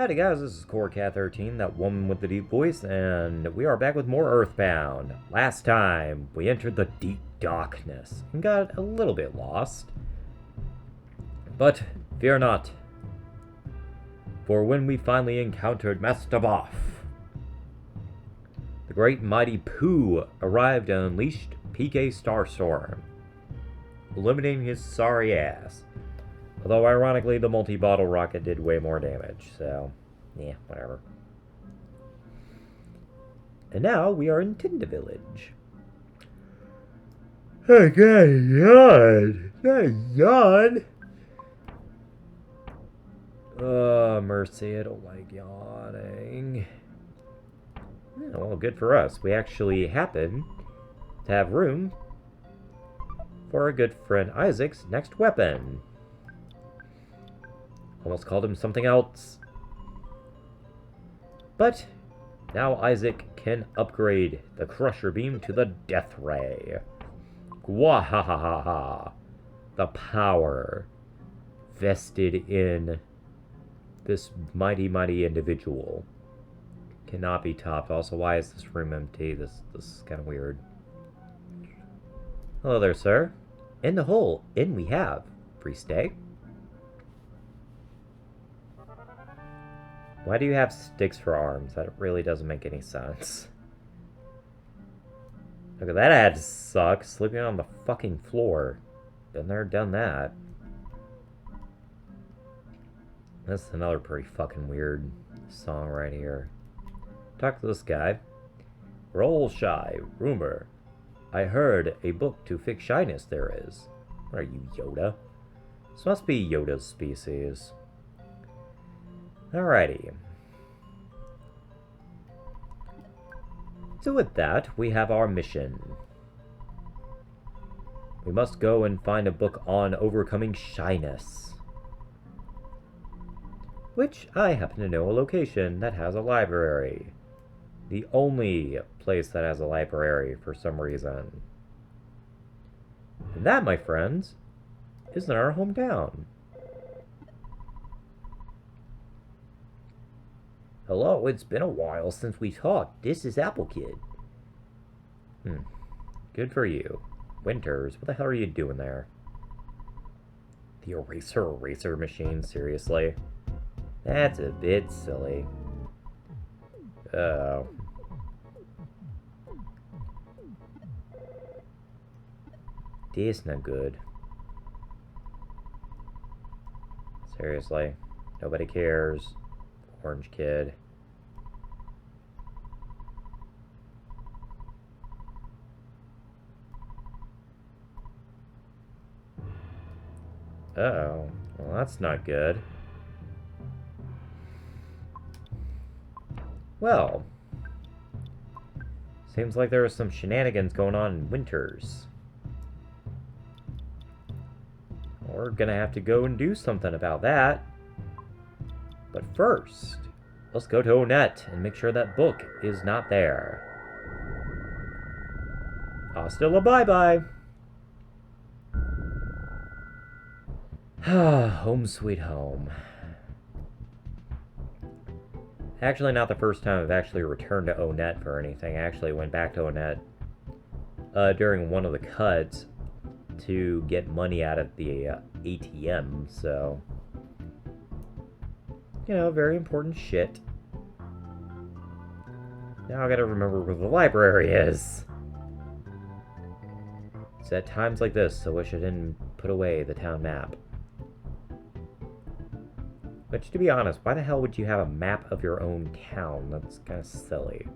Howdy guys, this is CoreCat13, that woman with the deep voice, and we are back with more EarthBound. Last time, we entered the deep darkness and got a little bit lost. But fear not, for when we finally encountered Master Boff, the great mighty Pooh arrived and unleashed PK Starstorm, eliminating his sorry ass. Although, ironically, the multi-bottle rocket did way more damage, so, yeah, whatever. And now, we are in Tinda Village. I got a yawn. Got a yawn. Mercy, I don't like yawning. Yeah, well, good for us. We actually happen to have room for our good friend Isaac's next weapon. Almost called him something else. But now Isaac can upgrade the Crusher Beam to the Death Ray. Gwahahaha. The power vested in this mighty individual cannot be topped. Also, why is this room empty? This is kind of weird. Hello there, sir. In the hole, in we have. Free stay. Why do you have sticks for arms? That really doesn't make any sense. Okay, that ad sucks. Sleeping on the fucking floor. Been there, done that. That's another pretty fucking weird song right here. Talk to this guy. Roll shy, rumor. I heard a book to fix shyness there is. What are you, Yoda? This must be Yoda's species. Alrighty. So with that, we have our mission. We must go and find a book on overcoming shyness. Which I happen to know a location that has a library. The only place that has a library for some reason. And that, my friends, is in our hometown. Hello, it's been a while since we talked. This is Apple Kid. Good for you. Winters, what the hell are you doing there? The eraser machine, seriously? That's a bit silly. Oh. This not good. Seriously. Nobody cares. Orange kid. Uh-oh. Well, that's not good. Well. Seems like there are some shenanigans going on in Winters. We're gonna have to go and do something about that. But first, let's go to Onett and make sure that book is not there. Hasta la bye-bye. Home sweet home. Actually, not the first time I've actually returned to Onett for anything. I actually went back to Onett during one of the cuts to get money out of the ATM, so... You know, very important shit. Now I gotta remember where the library is. It's at times like this, I wish I didn't put away the town map. Which, to be honest, why the hell would you have a map of your own town? That's kind of silly.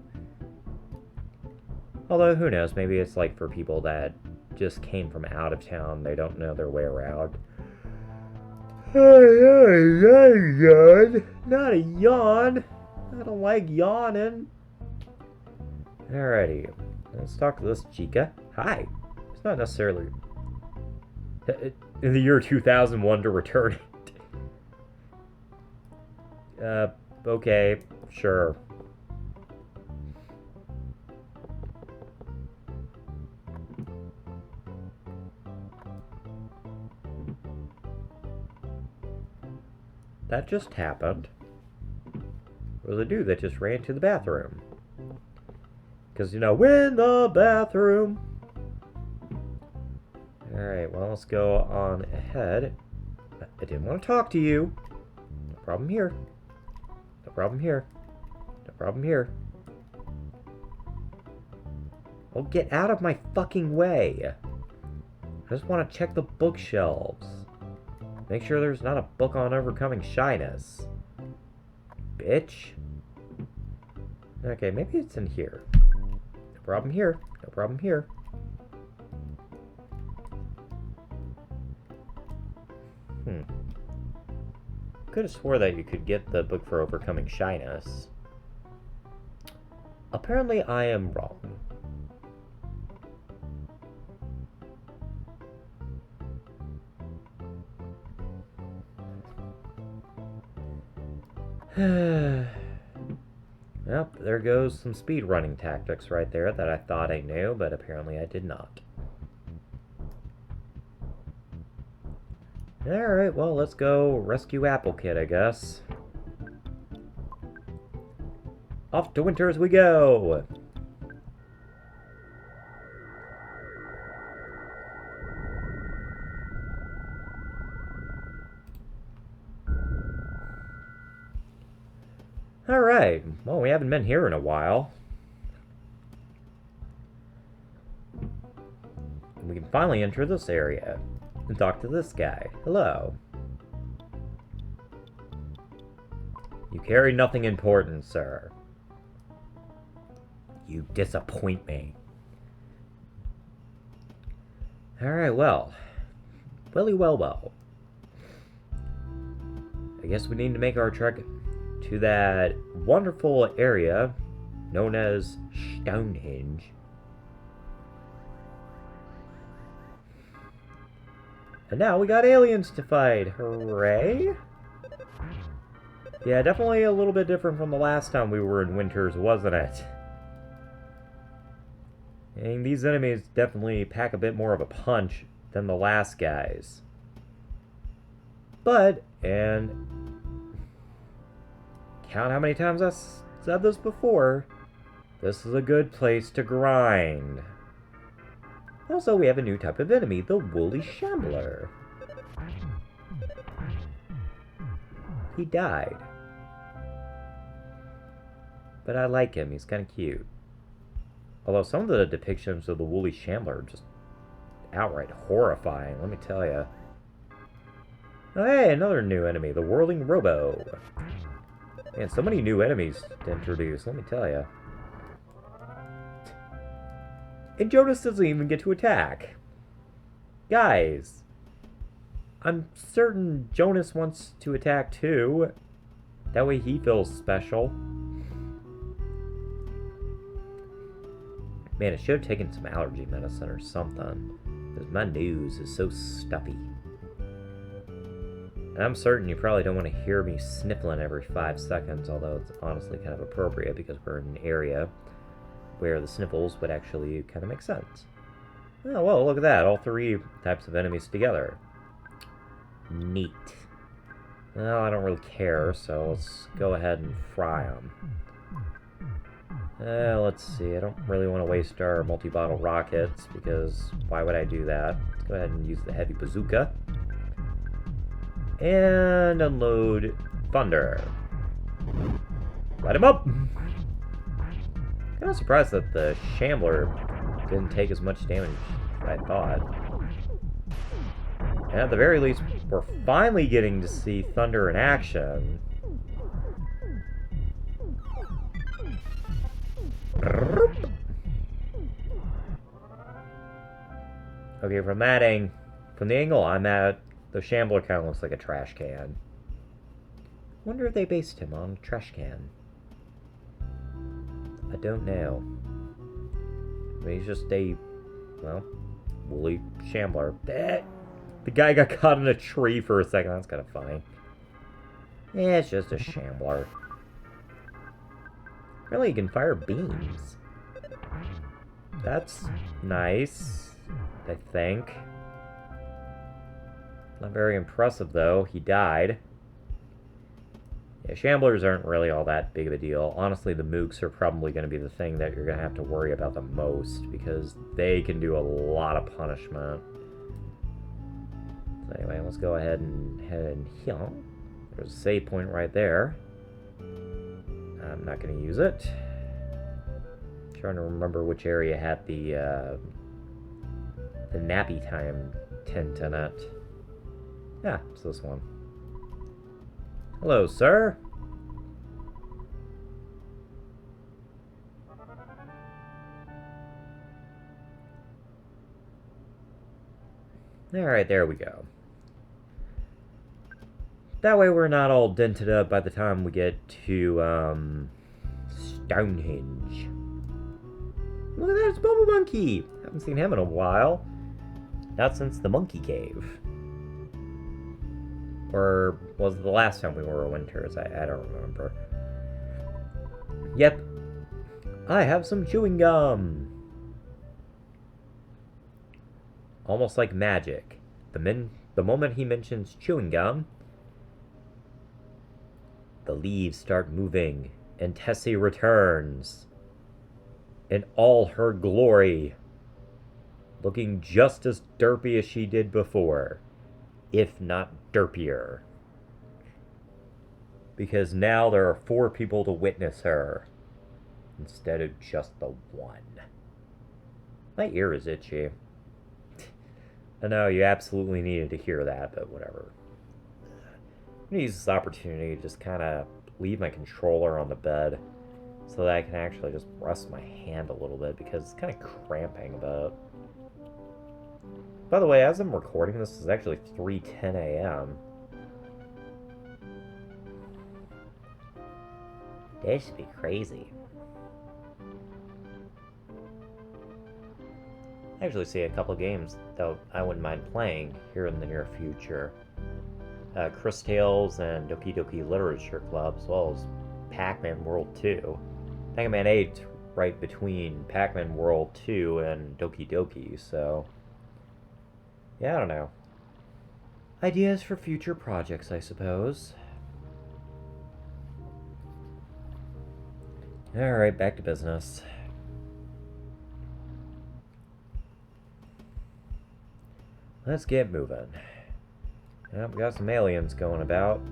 Although, who knows, maybe it's like for people that just came from out of town, they don't know their way around. Yawn. Not a yawn. I don't like yawning. Alrighty. Let's talk to this chica. Hi. It's not necessarily in the year 2001 to return it. Okay. Sure. That just happened. Or the dude that just ran to the bathroom. Because, you know, in the bathroom. Alright, well, let's go on ahead. I didn't want to talk to you. No problem here. No problem here. No problem here. Oh, get out of my fucking way. I just want to check the bookshelves. Make sure there's not a book on overcoming shyness. Bitch. Okay, maybe it's in here. No problem here. No problem here. Could have swore that you could get the book for overcoming shyness. Apparently I am wrong. Well, there goes some speedrunning tactics right there that I thought I knew, but apparently I did not. Alright, well, let's go rescue Apple Kid, I guess. Off to Winters we go! Alright, well, we haven't been here in a while. We can finally enter this area and talk to this guy. Hello. You carry nothing important, sir. You disappoint me. Alright, well. Well. I guess we need to make our trek to that wonderful area known as Stonehenge. And now we got aliens to fight. Hooray! Yeah, definitely a little bit different from the last time we were in Winters, wasn't it? And these enemies definitely pack a bit more of a punch than the last guys. But, and count how many times I've said this before, this is a good place to grind. Also, we have a new type of enemy, the Woolly Shambler. He died. But I like him, he's kind of cute. Although some of the depictions of the Woolly Shambler are just outright horrifying, let me tell you. Oh, hey, another new enemy, the Whirling Robo. Man, so many new enemies to introduce, let me tell you. And Jonas doesn't even get to attack. Guys, I'm certain Jonas wants to attack too. That way he feels special. Man, I should have taken some allergy medicine or something, because my nose is so stuffy. And I'm certain you probably don't want to hear me sniffling every 5 seconds, although it's honestly kind of appropriate because we're in an area where the sniffles would actually kind of make sense. Oh, well, look at that. All 3 types of enemies together. Neat. Well, I don't really care, so let's go ahead and fry them. Let's see. I don't really want to waste our multi-bottle rockets, because why would I do that? Let's go ahead and use the heavy bazooka. And unload Thunder. Light him up! Kind of surprised that the Shambler didn't take as much damage as I thought. And at the very least, we're finally getting to see Thunder in action. Okay, from the angle I'm at, the Shambler kind of looks like a trash can. Wonder if they based him on a trash can. I don't know. I mean, he's just a, well, woolly Shambler. The guy got caught in a tree for a second. That's kind of funny. Yeah, it's just a Shambler. Apparently, you can fire beams. That's nice, I think. Not very impressive, though. He died. Yeah, Shamblers aren't really all that big of a deal. Honestly, the Mooks are probably going to be the thing that you're going to have to worry about the most, because they can do a lot of punishment. So anyway, let's go ahead and head in here. There's a save point right there. I'm not going to use it. I'm trying to remember which area had the nappy time tent in it. Yeah, it's this one. Hello, sir. Alright, there we go. That way we're not all dented up by the time we get to, Stonehenge. Look at that, it's Bubble Monkey! Haven't seen him in a while. Not since the Monkey Cave. Or was it the last time we were in Winters? I don't remember. Yep. I have some chewing gum. Almost like magic. The moment he mentions chewing gum, the leaves start moving, and Tessie returns in all her glory, looking just as derpy as she did before, if not derpier. Because now there are 4 people to witness her, instead of just the one. My ear is itchy. I know you absolutely needed to hear that, but whatever. I'm going to use this opportunity to just kind of leave my controller on the bed so that I can actually just rest my hand a little bit, because it's kind of cramping a bit. By the way, as I'm recording this, it's actually 3:10 a.m. This should be crazy. I actually see a couple of games that I wouldn't mind playing here in the near future. Chris Tales and Doki Doki Literature Club, as well as Pac-Man World 2. Mega Man 8 right between Pac-Man World 2 and Doki Doki, so... yeah, I don't know. Ideas for future projects, I suppose. Alright, back to business. Let's get moving. Yep, we got some aliens going about.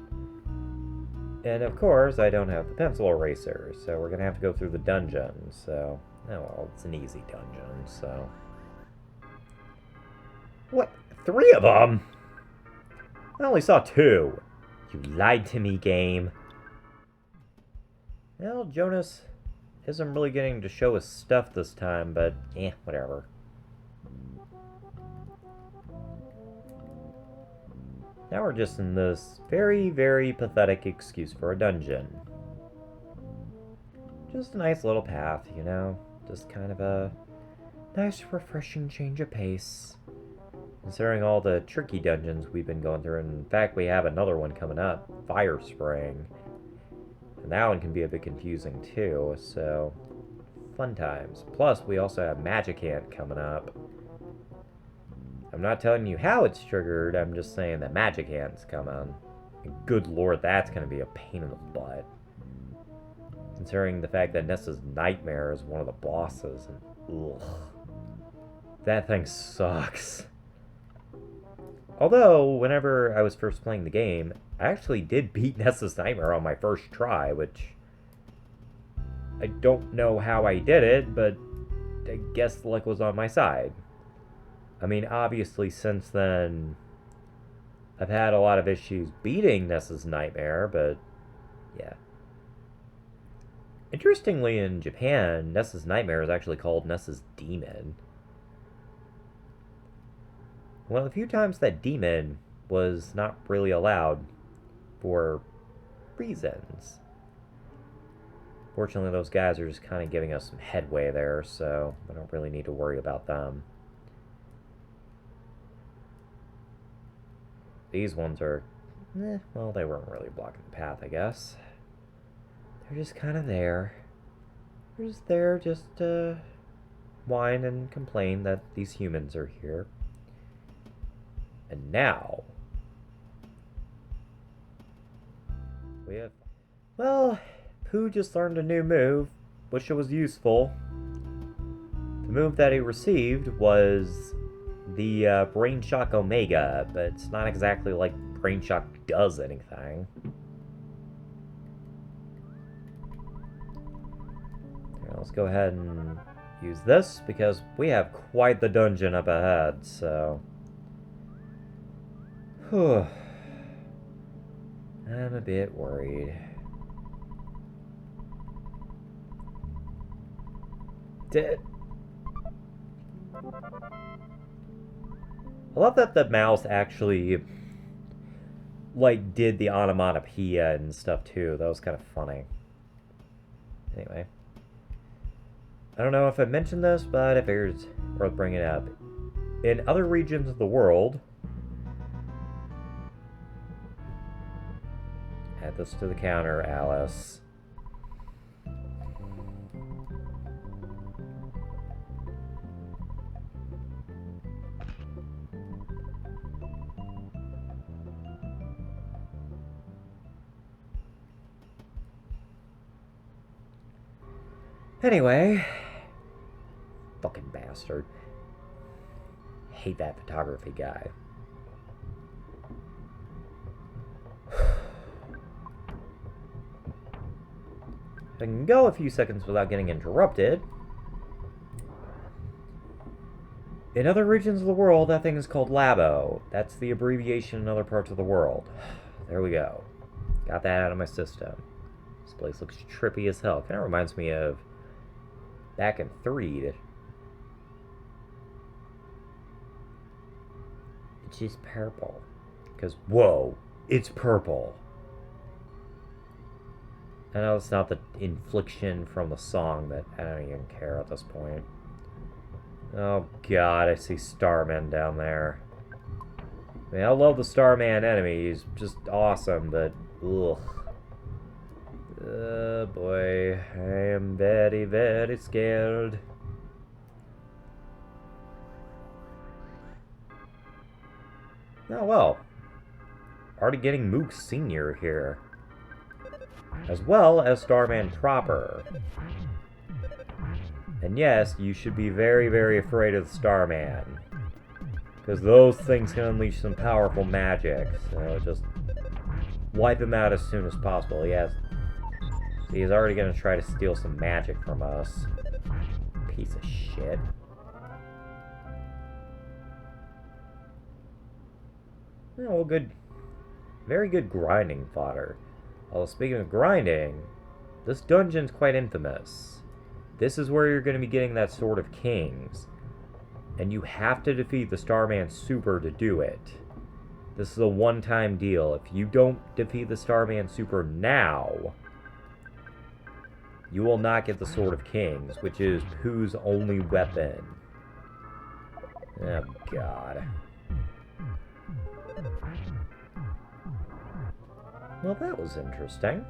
And of course, I don't have the pencil eraser, so we're gonna have to go through the dungeon, so... oh well, it's an easy dungeon, so... what? 3 of them? I only saw 2. You lied to me, game. Well, Jonas isn't really getting to show his stuff this time, but whatever. Now we're just in this very, very pathetic excuse for a dungeon. Just a nice little path, you know? Just kind of a nice, refreshing change of pace. Considering all the tricky dungeons we've been going through, and in fact we have another one coming up, Fire Spring. And that one can be a bit confusing too, so fun times. Plus, we also have Magic Ant coming up. I'm not telling you how it's triggered, I'm just saying that Magic Ant's coming. And good lord, that's going to be a pain in the butt. Considering the fact that Nessa's Nightmare is one of the bosses, and ugh. That thing sucks. Although, whenever I was first playing the game, I actually did beat Nessa's Nightmare on my first try, which... I don't know how I did it, but I guess the luck was on my side. I mean, obviously, since then, I've had a lot of issues beating Nessa's Nightmare, but yeah. Interestingly, in Japan, Nessa's Nightmare is actually called Nessa's Demon. One of the few times that demon was not really allowed for reasons. Fortunately, those guys are just kind of giving us some headway there, so I don't really need to worry about them. These ones are, well, they weren't really blocking the path, I guess. They're just kind of there. They're just there just to whine and complain that these humans are here. And now, we have Well, Pooh just learned a new move. Wish it was useful. The move that he received was the Brain Shock Omega, but it's not exactly like Brain Shock does anything. Here, let's go ahead and use this, because we have quite the dungeon up ahead, so... Whew. I'm a bit worried. I love that the mouse actually, like, did the onomatopoeia and stuff, too. That was kind of funny. Anyway. I don't know if I mentioned this, but I figured it's worth bringing up. In other regions of the world... Add this to the counter, Alice. Anyway, fucking bastard. Hate that photography guy. If I can go a few seconds without getting interrupted. In other regions of the world, that thing is called Labo. That's the abbreviation in other parts of the world. There we go. Got that out of my system. This place looks trippy as hell. Kind of reminds me of back in 3. It's just purple. Because, whoa, it's purple. I know it's not the infliction from the song, but I don't even care at this point. Oh god, I see Starmen down there. I mean, I love the Starman enemy, he's just awesome, but ugh. Oh boy, I am very, very scared. Oh well. Already getting Mook Sr. here. As well as Starman proper. And yes, you should be very, very afraid of the Starman. Because those things can unleash some powerful magic. So just wipe him out as soon as possible. He's already going to try to steal some magic from us. Piece of shit. Oh, well, good. Very good grinding fodder. Although, speaking of grinding, this dungeon's quite infamous. This is where you're going to be getting that Sword of Kings. And you have to defeat the Starman Super to do it. This is a one-time deal. If you don't defeat the Starman Super now, you will not get the Sword of Kings, which is Pooh's only weapon. Oh, God. Well, that was interesting.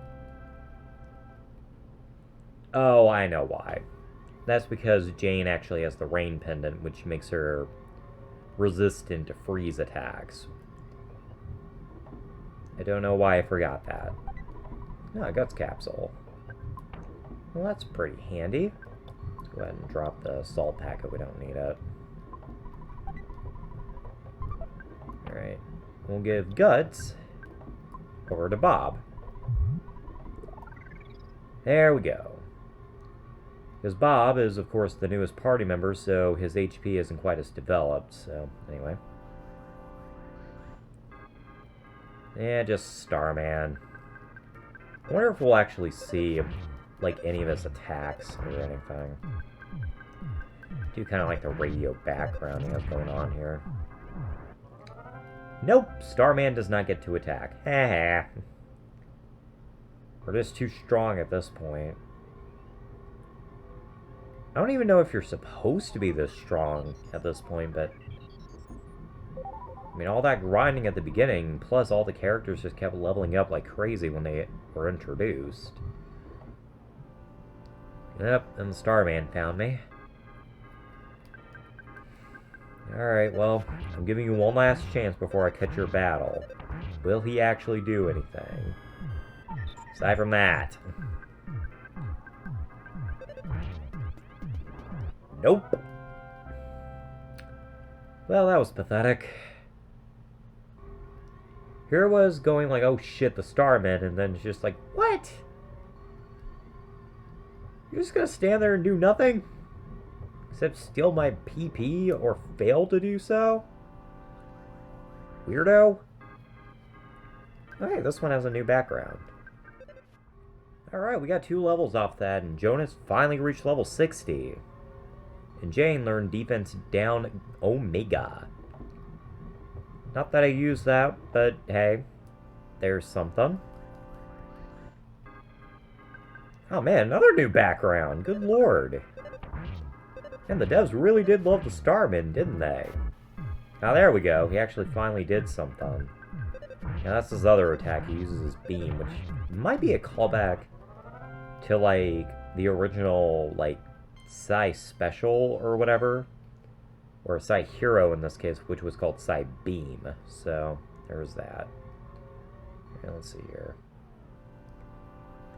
Oh, I know why. That's because Jane actually has the rain pendant, which makes her resistant to freeze attacks. I don't know why I forgot that. Oh, Guts Capsule. Well, that's pretty handy. Let's go ahead and drop the salt packet. We don't need it. Alright. We'll give Guts over to Bob. There we go. Because Bob is, of course, the newest party member, so his HP isn't quite as developed, so, anyway. Yeah, just Starman. I wonder if we'll actually see, like, any of his attacks or anything. I do kind of like the radio background he has going on here. Nope, Starman does not get to attack. Haha. We're just too strong at this point. I don't even know if you're supposed to be this strong at this point, but... I mean, all that grinding at the beginning, plus all the characters just kept leveling up like crazy when they were introduced. Yep, and the Starman found me. Alright, well, I'm giving you one last chance before I cut your battle. Will he actually do anything? Aside from that. Nope. Well, that was pathetic. Here was going like, oh shit, the Starmen, and then just like, what? You're just gonna stand there and do nothing? Except steal my PP or fail to do so? Weirdo? Okay, this one has a new background. Alright, we got 2 levels off that, and Jonas finally reached level 60. And Jane learned defense down Omega. Not that I use that, but hey, there's something. Oh man, another new background. Good lord. And the devs really did love the Starman, didn't they? Now there we go. He actually finally did something. Now that's his other attack. He uses his beam, which might be a callback to like the original like Psy Special or whatever. Or Psy Hero in this case, which was called Psy Beam. So there's that. Okay, let's see here.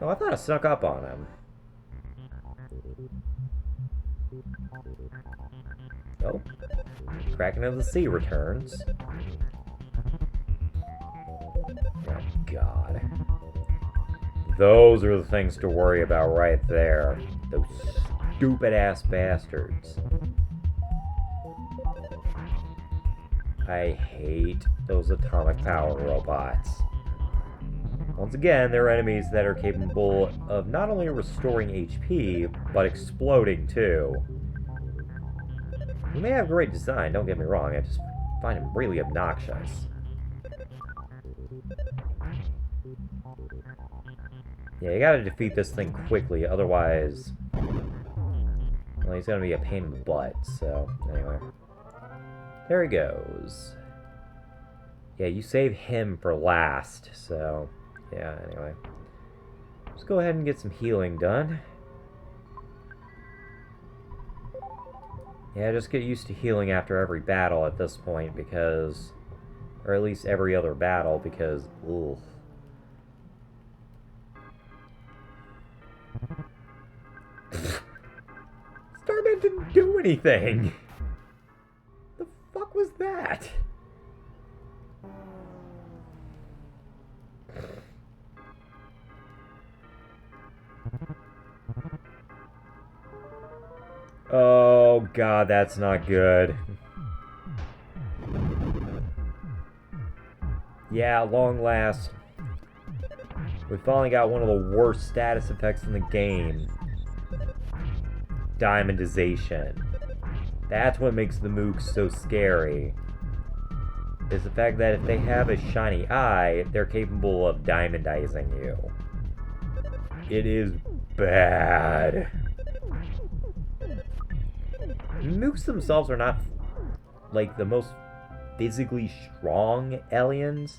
Oh, I thought I snuck up on him. Oh. Kraken of the Sea returns. Oh, God. Those are the things to worry about right there. Those stupid-ass bastards. I hate those atomic power robots. Once again, they're enemies that are capable of not only restoring HP, but exploding too. They may have great design, don't get me wrong, I just find them really obnoxious. Yeah, you gotta defeat this thing quickly, otherwise... well, he's gonna be a pain in the butt, so anyway. There he goes. Yeah, you save him for last, so... yeah, anyway. Let's go ahead and get some healing done. Yeah, just get used to healing after every battle at this point, because... or at least every other battle, because... ugh. Starman didn't do anything! The fuck was that? Oh god, that's not good. Yeah, at long last, we finally got one of the worst status effects in the game. Diamondization. That's what makes the mooks so scary. Is the fact that if they have a shiny eye, they're capable of diamondizing you. It is bad. Mooks themselves are not, like, the most physically strong aliens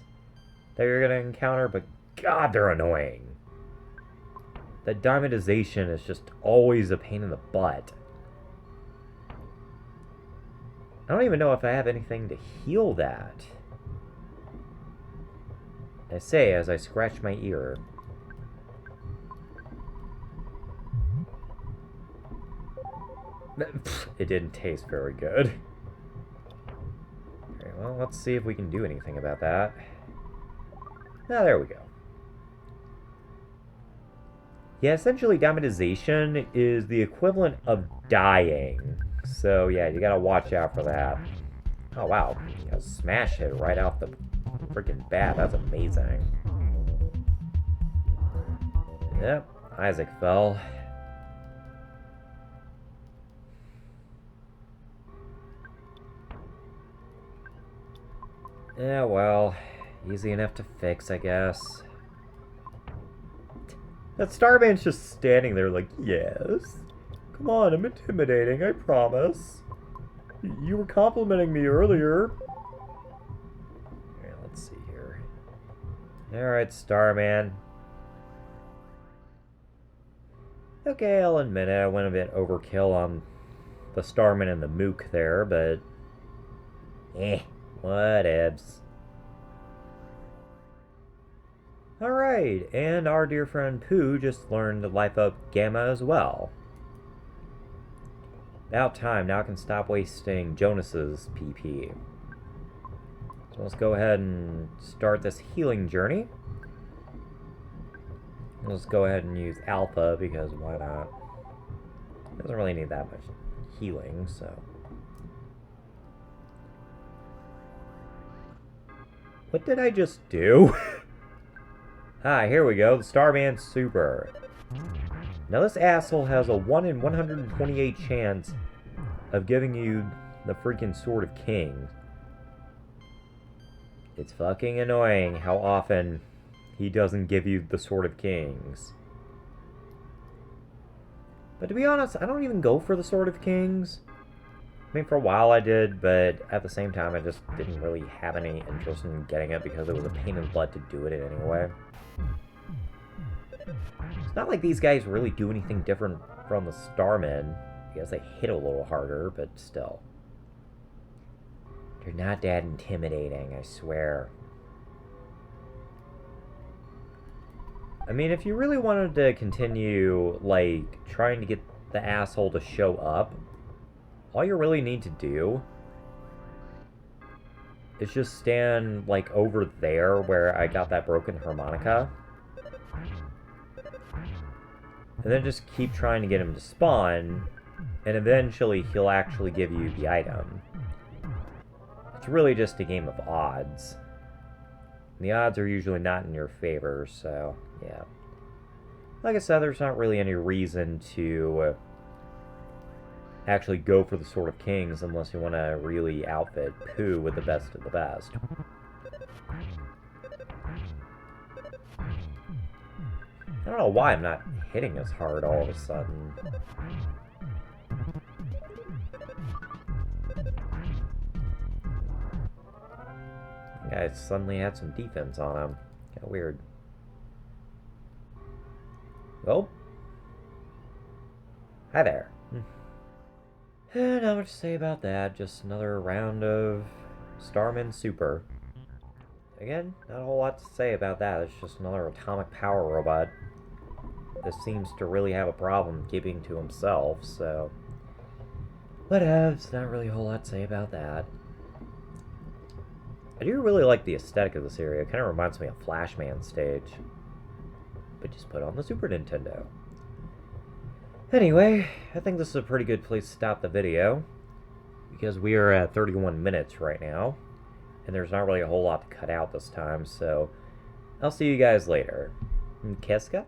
that you're gonna encounter, but god, they're annoying. That diamondization is just always a pain in the butt. I don't even know if I have anything to heal that. I say as I scratch my ear. It didn't taste very good. Okay, well, let's see if we can do anything about that. Ah, there we go. Yeah, essentially, diamondization is the equivalent of dying. So, yeah, you gotta watch out for that. Oh, wow. You got a smash hit right off the freaking bat. That's amazing. Yep, Isaac fell. Yeah, well, easy enough to fix, I guess. That Starman's just standing there like, yes. Come on, I'm intimidating, I promise. You were complimenting me earlier. Okay, let's see here. Alright, Starman. Okay, I'll admit it, I went a bit overkill on the Starman and the Mook there, but... whatevs. Alright, and our dear friend Pooh just learned to life up Gamma as well. About time, now I can stop wasting Jonas's PP. So let's go ahead and start this healing journey. Let's go ahead and use Alpha, because why not? Doesn't really need that much healing, so... What did I just do? Ah, here we go, the Starman Super. Now this asshole has a 1 in 128 chance of giving you the freaking Sword of Kings. It's fucking annoying how often he doesn't give you the Sword of Kings. But to be honest, I don't even go for the Sword of Kings. I mean, for a while I did, but at the same time I just didn't really have any interest in getting it because it was a pain in the butt to do it anyway. It's not like these guys really do anything different from the Starmen. I guess they hit a little harder, but still. They're not that intimidating, I swear. I mean, if you really wanted to continue, like, trying to get the asshole to show up, all you really need to do is just stand, like, over there where I got that broken harmonica. And then just keep trying to get him to spawn, and eventually he'll actually give you the item. It's really just a game of odds. And the odds are usually not in your favor, so, yeah. Like I said, there's not really any reason to actually go for the Sword of Kings unless you want to really outfit Pooh with the best of the best. I don't know why I'm not hitting as hard all of a sudden. The guy suddenly had some defense on him. Kind of weird. Well, hi there. Not much to say about that. Just another round of Starman Super. Again, not a whole lot to say about that. It's just another atomic power robot. This seems to really have a problem keeping to himself, so... Whatevs, not really a whole lot to say about that. I do really like the aesthetic of this area. It kind of reminds me of Flashman stage. But just put on the Super Nintendo. Anyway, I think this is a pretty good place to stop the video. Because we are at 31 minutes right now. And there's not really a whole lot to cut out this time, so... I'll see you guys later. Keska?